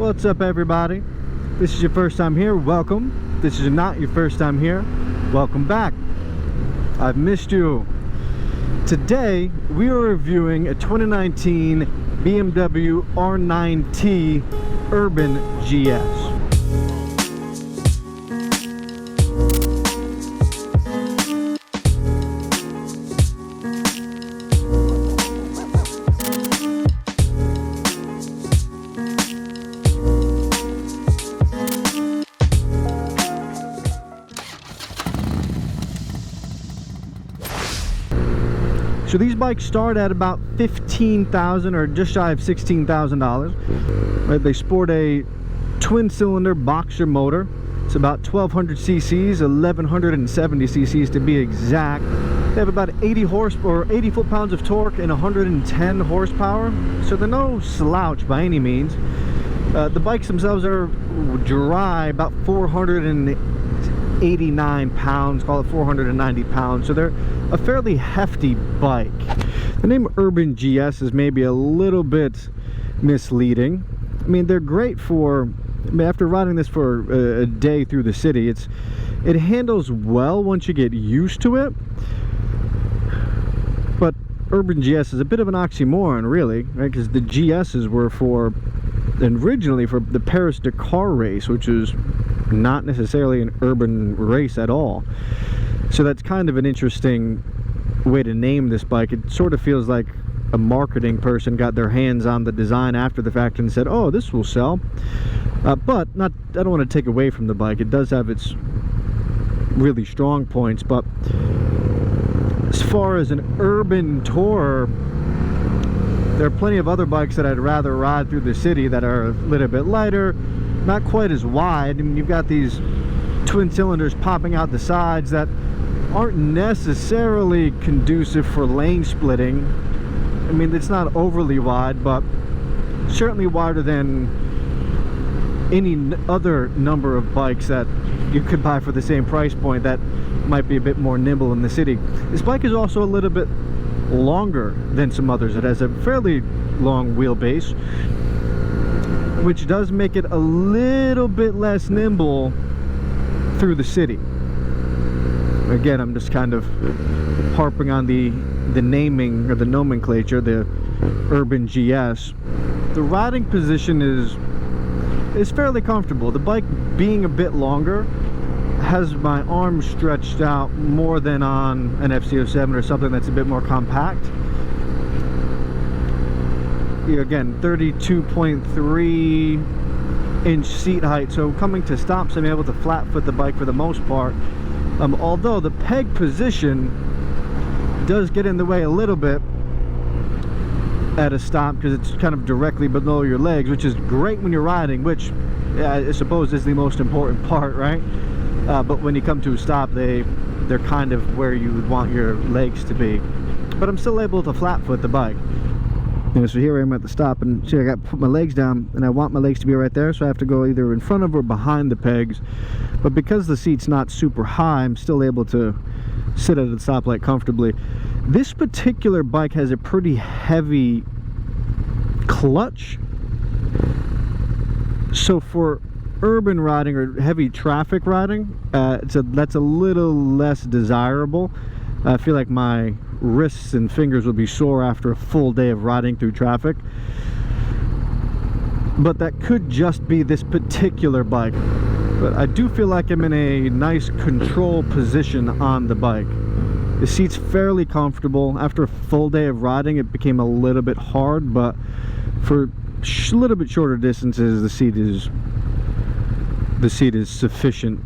What's up, everybody? This is your first time here, welcome. This is not your first time here, welcome back. I've missed you. Today we are reviewing a 2019 BMW R nineT Urban GS. So these bikes start at about $15,000 or just shy of $16,000. Right, they sport a twin-cylinder boxer motor. It's about 1,200 cc's, 1,170 cc's to be exact. They have about 80 foot-pounds of torque and 110 horsepower. So they're no slouch by any means. The bikes themselves are dry, about 489 pounds, call it 490 pounds. So they're a fairly hefty bike. The name Urban GS is maybe a little bit misleading. I mean, they're great for, after riding this for a day through the city, it handles well once you get used to it. But Urban GS is a bit of an oxymoron, really, right? Because the GSs were originally for the Paris-Dakar race, which is not necessarily an urban race at all. So that's kind of an interesting way to name this bike. It sort of feels like a marketing person got their hands on the design after the fact and said, oh, this will sell. But I don't want to take away from the bike. It does have its really strong points, but as far as an urban tourer, there are plenty of other bikes that I'd rather ride through the city that are a little bit lighter, not quite as wide. I mean, you've got these twin cylinders popping out the sides that aren't necessarily conducive for lane splitting. I mean, it's not overly wide, but certainly wider than any other number of bikes that you could buy for the same price point that might be a bit more nimble in the city. This bike is also a little bit longer than some others. It has a fairly long wheelbase, which does make it a little bit less nimble through the city. Again, I'm just kind of harping on the naming or the nomenclature, the Urban GS. The riding position is fairly comfortable. The bike being a bit longer has my arms stretched out more than on an FC07 or something that's a bit more compact. Again, 32.3 inch seat height, so coming to stops I'm able to flat foot the bike for the most part. Although the peg position does get in the way a little bit at a stop because it's kind of directly below your legs, which is great when you're riding, which I suppose is the most important part, right? But when you come to a stop, they're kind of where you would want your legs to be. But I'm still able to flat foot the bike. So here I am at the stop, and see, I got to put my legs down, and I want my legs to be right there, so I have to go either in front of or behind the pegs. But because the seat's not super high, I'm still able to sit at the stoplight comfortably. This particular bike has a pretty heavy clutch, so for urban riding or heavy traffic riding, that's a little less desirable. I feel like my wrists and fingers will be sore after a full day of riding through traffic. But that could just be this particular bike. But I do feel like I'm in a nice control position on the bike. The seat's fairly comfortable. After a full day of riding, it became a little bit hard, but for a little bit shorter distances, the seat is sufficient.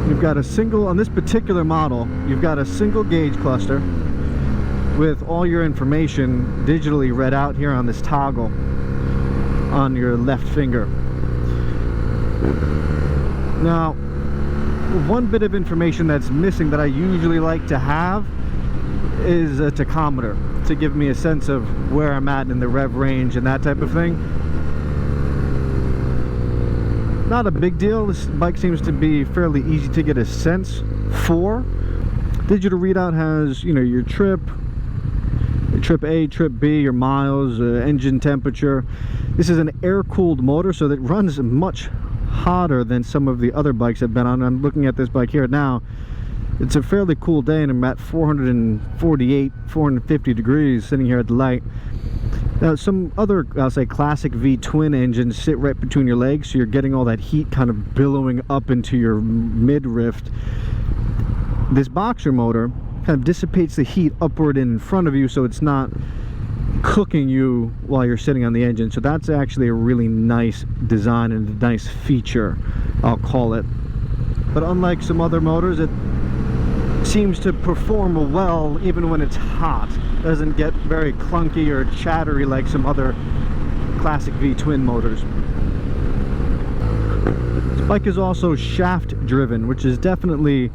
You've got a single, on this particular model, you've got a single gauge cluster with all your information digitally read out here on this toggle on your left finger. Now, one bit of information that's missing that I usually like to have is a tachometer to give me a sense of where I'm at in the rev range and that type of thing. Not a big deal. This bike seems to be fairly easy to get a sense for. Digital readout has, you know, your trip, trip A, trip B, your miles, engine temperature. This is an air-cooled motor, so that runs much hotter than some of the other bikes I've been on. I'm looking at this bike here now. It's a fairly cool day and I'm at 448, 450 degrees sitting here at the light. Now some other, I'll say, classic V-twin engines sit right between your legs, so you're getting all that heat kind of billowing up into your midriff. This boxer motor kind of dissipates the heat upward and in front of you, so it's not cooking you while you're sitting on the engine. So that's actually a really nice design and a nice feature, I'll call it. But unlike some other motors, it seems to perform well even when it's hot. Doesn't get very clunky or chattery like some other classic V-twin motors. This bike is also shaft driven, which is definitely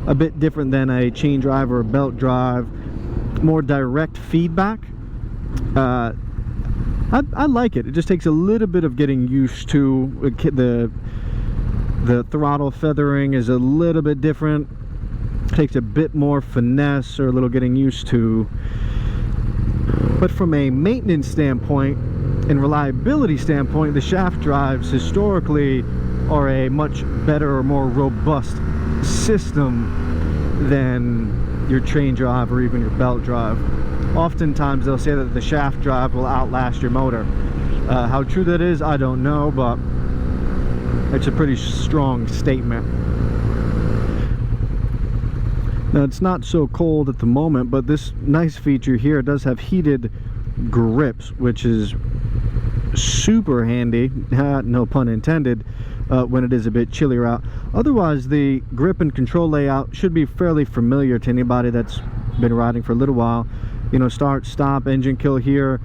a bit different than a chain drive or a belt drive. More direct feedback. I like it. It just takes a little bit of getting used to. The throttle feathering is a little bit different. Takes a bit more finesse or a little getting used to. But from a maintenance standpoint and reliability standpoint, the shaft drives historically are a much better or more robust system than your chain drive or even your belt drive. Oftentimes they'll say that the shaft drive will outlast your motor. How true that is, I don't know, but it's a pretty strong statement. Now it's not so cold at the moment, but this nice feature here does have heated grips, which is super handy, no pun intended, when it is a bit chillier out. Otherwise, the grip and control layout should be fairly familiar to anybody that's been riding for a little while. You know, start, stop, engine kill here,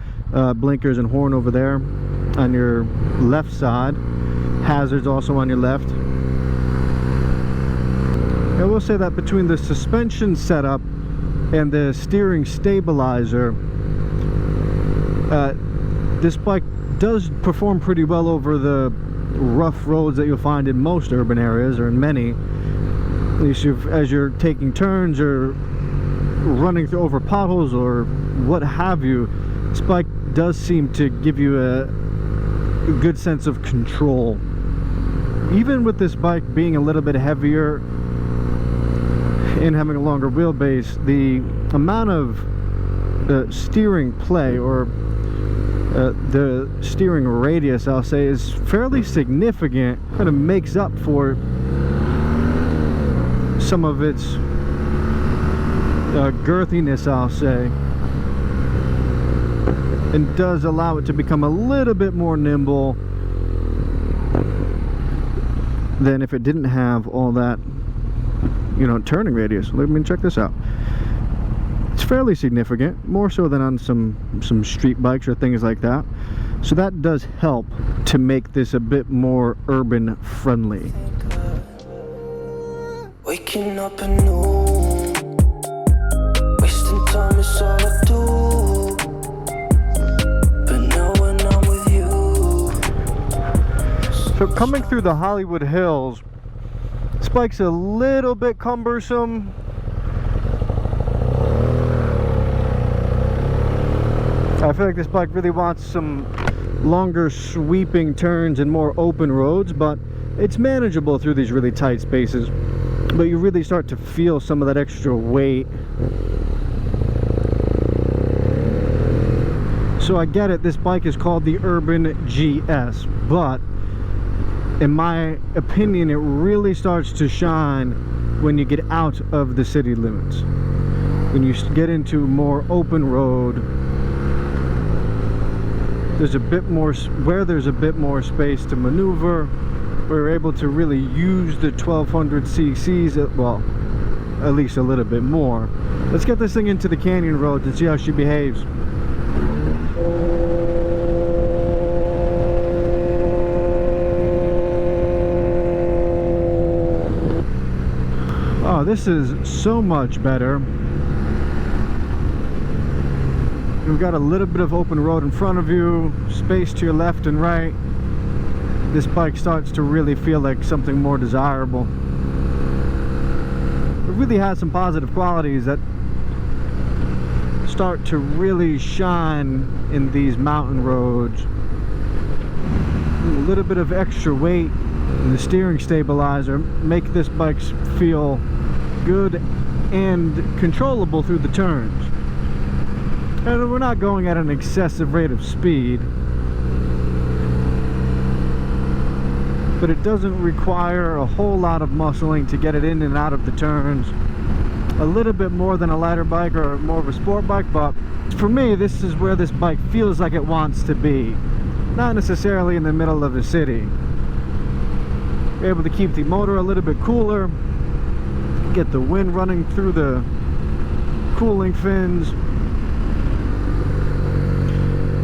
blinkers and horn over there on your left side, hazards also on your left. I will say that between the suspension setup and the steering stabilizer, this bike does perform pretty well over the rough roads that you'll find in most urban areas, or in many. At least as you're taking turns or running over potholes or what have you, this bike does seem to give you a good sense of control. Even with this bike being a little bit heavier and having a longer wheelbase, the amount of steering play, or the steering radius, I'll say, is fairly significant. Kind of makes up for some of its girthiness, I'll say, and does allow it to become a little bit more nimble than if it didn't have all that, you know, turning radius. Let me check this out. It's fairly significant, more so than on some street bikes or things like that. So that does help to make this a bit more urban friendly. Waking up anew, wasting time is all I do. But now when I'm with you. So coming through the Hollywood Hills, this bike's a little bit cumbersome. I feel like this bike really wants some longer sweeping turns and more open roads, but it's manageable through these really tight spaces. But you really start to feel some of that extra weight. So I get it, this bike is called the Urban GS, but in my opinion, it really starts to shine when you get out of the city limits. When you get into more open road, there's a bit more, where there's a bit more space to maneuver. We're able to really use the 1200 cc's, well, at least a little bit more. Let's get this thing into the canyon roads and see how she behaves. Oh, this is so much better. You've got a little bit of open road in front of you, space to your left and right. This bike starts to really feel like something more desirable. It really has some positive qualities that start to really shine in these mountain roads. A little bit of extra weight in the steering stabilizer make this bike feel good and controllable through the turns. And we're not going at an excessive rate of speed, but it doesn't require a whole lot of muscling to get it in and out of the turns. A little bit more than a lighter bike or more of a sport bike, but for me, this is where this bike feels like it wants to be. Not necessarily in the middle of the city. You're able to keep the motor a little bit cooler, get the wind running through the cooling fins.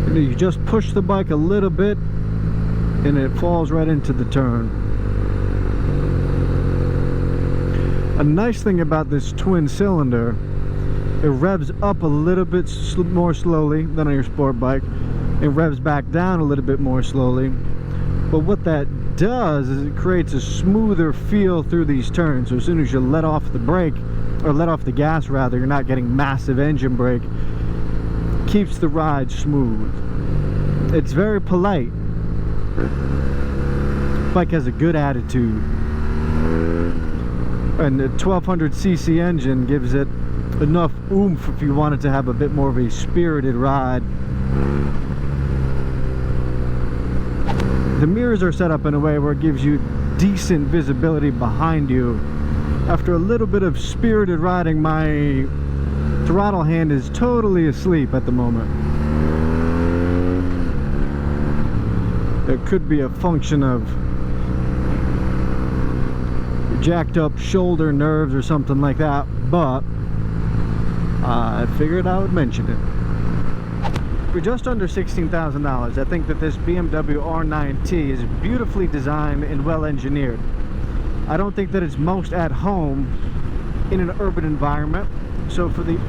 And you just push the bike a little bit and it falls right into the turn. A nice thing about this twin cylinder, it revs up a little bit more slowly than on your sport bike. It revs back down a little bit more slowly. But what that does is it creates a smoother feel through these turns. So as soon as you let off the brake, or let off the gas rather, you're not getting massive engine brake. Keeps the ride smooth. It's very polite. Bike has a good attitude. And the 1200cc engine gives it enough oomph if you wanted to have a bit more of a spirited ride. The mirrors are set up in a way where it gives you decent visibility behind you. After a little bit of spirited riding, my throttle hand is totally asleep at the moment. It could be a function of jacked up shoulder nerves or something like that, but I figured I would mention it. For just under $16,000, I think that this BMW R nineT is beautifully designed and well engineered. I don't think that it's most at home in an urban environment, so for the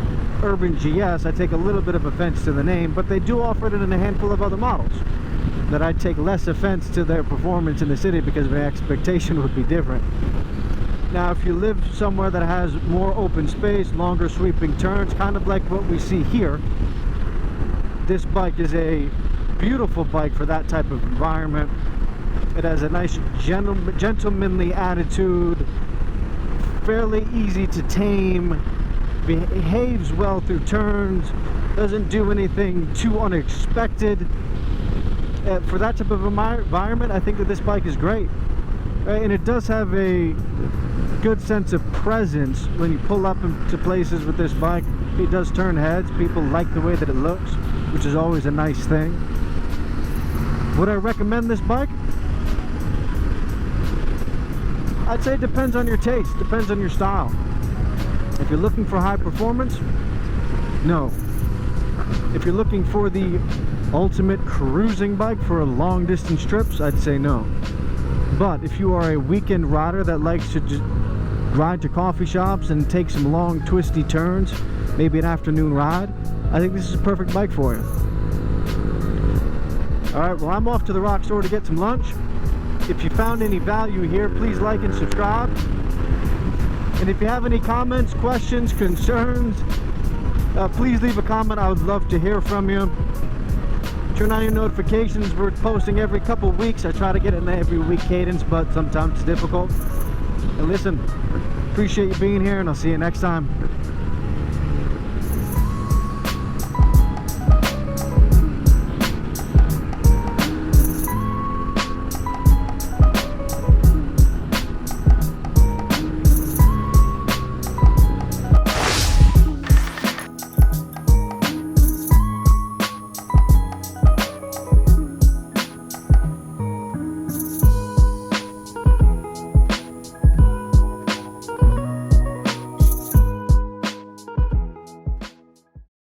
urban GS I take a little bit of offense to the name, but they do offer it in a handful of other models that I take less offense to their performance in the city because my expectation would be different. Now, if you live somewhere that has more open space, longer sweeping turns, kind of like what we see here, this bike is a beautiful bike for that type of environment. It has a nice gentlemanly attitude, fairly easy to tame, behaves well through turns, doesn't do anything too unexpected. For that type of environment, I think that this bike is great. And it does have a good sense of presence when you pull up into places with this bike. It does turn heads. People like the way that it looks, which is always a nice thing. Would I recommend this bike? I'd say it depends on your taste, depends on your style. If you're looking for high performance, no. If you're looking for the ultimate cruising bike for long distance trips, I'd say no. But if you are a weekend rider that likes to just ride to coffee shops and take some long twisty turns, maybe an afternoon ride, I think this is a perfect bike for you. Alright, well, I'm off to the Rock store to get some lunch. If you found any value here, please like and subscribe. And if you have any comments, questions, concerns, please leave a comment. I would love to hear from you. Turn on your notifications. We're posting every couple weeks. I try to get it in the every week cadence, but sometimes it's difficult. And listen, appreciate you being here, and I'll see you next time.